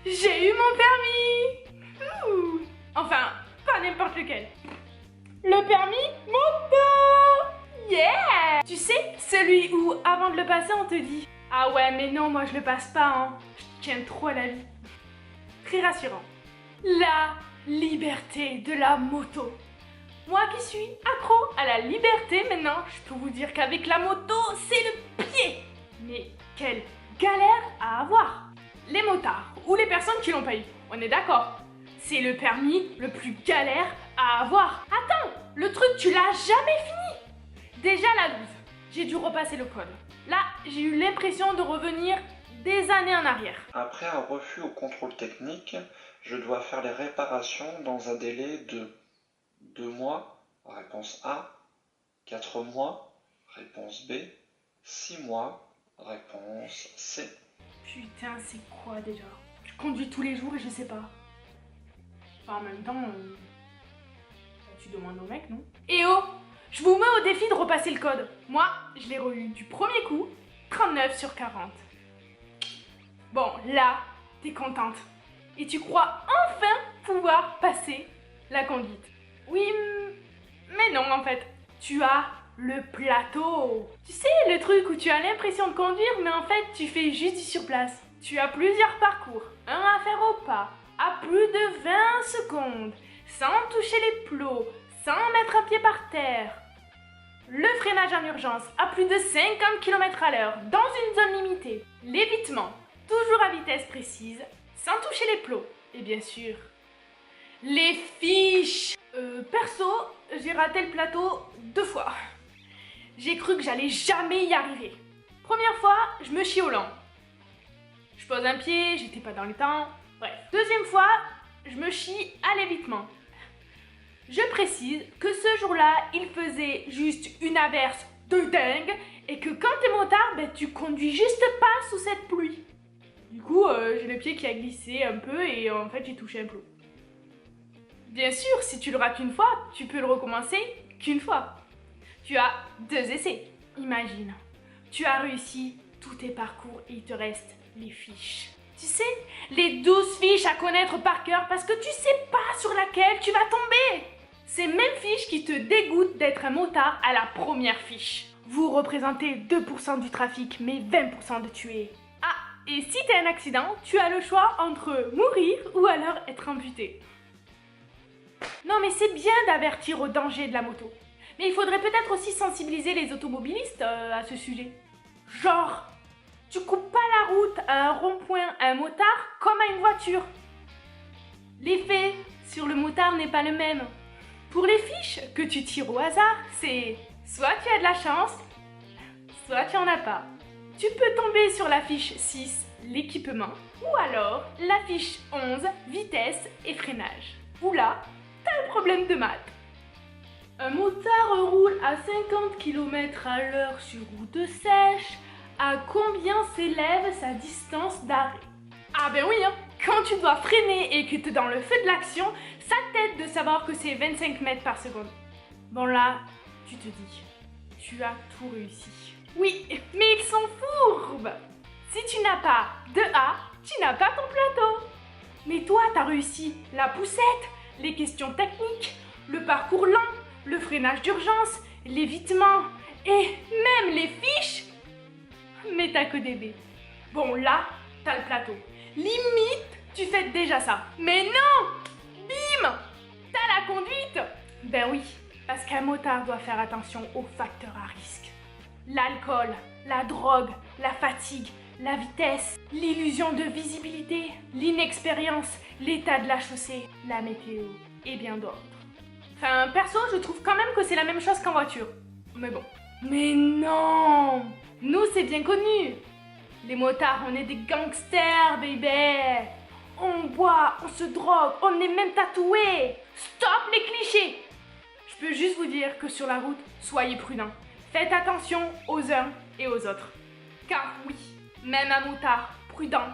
J'ai eu mon permis. Ouh. Enfin, pas n'importe lequel. Le permis moto. Yeah. Tu sais, celui où, avant de le passer, on te dit « Ah ouais, mais non, moi je le passe pas, hein. Je tiens trop à la vie. » Très rassurant. La liberté de la moto. Moi qui suis accro à la liberté maintenant, je peux vous dire qu'avec la moto, c'est le pied. Mais quelle galère à avoir. Les motards ou les personnes qui l'ont pas eu, on est d'accord. C'est le permis le plus galère à avoir. Attends, le truc tu l'as jamais fini. Déjà la 12, j'ai dû repasser le code. Là, j'ai eu l'impression de revenir des années en arrière. Après un refus au contrôle technique, je dois faire les réparations dans un délai de 2 mois, réponse A, 4 mois, réponse B, 6 mois, réponse C. Putain, c'est quoi déjà? Je conduis tous les jours et je sais pas. Enfin, en même temps, tu demandes au mec, non? Eh oh! Je vous mets au défi de repasser le code. Moi, je l'ai eu du premier coup, 39 sur 40. Bon, là, t'es contente. Et tu crois enfin pouvoir passer la conduite. Oui, mais non en fait. Tu as le plateau. Tu sais, le truc où tu as l'impression de conduire, mais en fait, tu fais juste du sur place. Tu as plusieurs parcours. Un à faire au pas, à plus de 20 secondes, sans toucher les plots, sans mettre un pied par terre. Le freinage en urgence à plus de 50 km/h dans une zone limitée. L'évitement, toujours à vitesse précise, sans toucher les plots. Et bien sûr, les fiches. Perso, j'ai raté le plateau 2 fois. J'ai cru que j'allais jamais y arriver. Première fois, je me chie au lent. Je pose un pied, j'étais pas dans le temps. Bref. Deuxième fois, je me chie à l'évitement. Je précise que ce jour-là, il faisait juste une averse de dingue et que quand t'es motard, ben, tu conduis juste pas sous cette pluie. Du coup, j'ai le pied qui a glissé un peu et en fait, j'ai touché un plot. Bien sûr, si tu le rates une fois, tu peux le recommencer qu'une fois. Tu as 2 essais. Imagine, tu as réussi tous tes parcours et il te reste les fiches. Tu sais, les 12 fiches à connaître par cœur parce que tu sais pas sur laquelle tu vas tomber. Ces mêmes fiches qui te dégoûtent d'être un motard à la première fiche. Vous représentez 2% du trafic, mais 20% de tués. Ah, et si t'as un accident, tu as le choix entre mourir ou alors être amputé. Non mais c'est bien d'avertir au danger de la moto. Mais il faudrait peut-être aussi sensibiliser les automobilistes à ce sujet. Genre, tu coupes pas la route à un rond-point à un motard comme à une voiture. L'effet sur le motard n'est pas le même. Pour les fiches que tu tires au hasard, c'est soit tu as de la chance, soit tu en as pas. Tu peux tomber sur la fiche 6, l'équipement, ou alors la fiche 11, vitesse et freinage. Ou là, t'as un problème de maths. Un motard roule à 50 km/h sur route sèche. À combien s'élève sa distance d'arrêt? Ah ben oui, hein. Quand tu dois freiner et que t'es dans le feu de l'action, ça t'aide de savoir que c'est 25 mètres par seconde. Bon là, tu te dis, tu as tout réussi. Oui, mais ils sont fourbes. Si tu n'as pas de A, tu n'as pas ton plateau. Mais toi, t'as réussi la poussette, les questions techniques, le parcours lent, le freinage d'urgence, l'évitement et même les fiches. Mais t'as que des B. Bon là, t'as le plateau. Limite, tu fais déjà ça. Mais non! Bim! T'as la conduite! Ben oui, parce qu'un motard doit faire attention aux facteurs à risque. L'alcool, la drogue, la fatigue, la vitesse, l'illusion de visibilité, l'inexpérience, l'état de la chaussée, la météo et bien d'autres. Enfin, perso, je trouve quand même que c'est la même chose qu'en voiture. Mais bon. Mais non! Nous, c'est bien connu. Les motards, on est des gangsters, baby. On boit, on se drogue, on est même tatoués. Stop les clichés. Je peux juste vous dire que sur la route, soyez prudents. Faites attention aux uns et aux autres. Car oui, même un motard prudent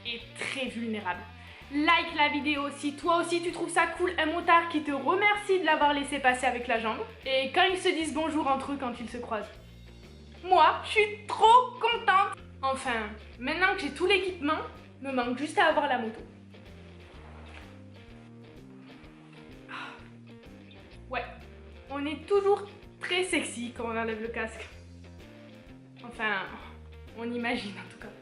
est très vulnérable. Like la vidéo si toi aussi tu trouves ça cool, un motard qui te remercie de l'avoir laissé passer avec la jambe. Et quand ils se disent bonjour entre eux quand ils se croisent. Moi, je suis trop contente. Enfin, maintenant que j'ai tout l'équipement, Me manque juste à avoir la moto. Ouais, on est toujours très sexy quand on enlève le casque. Enfin, on imagine en tout cas.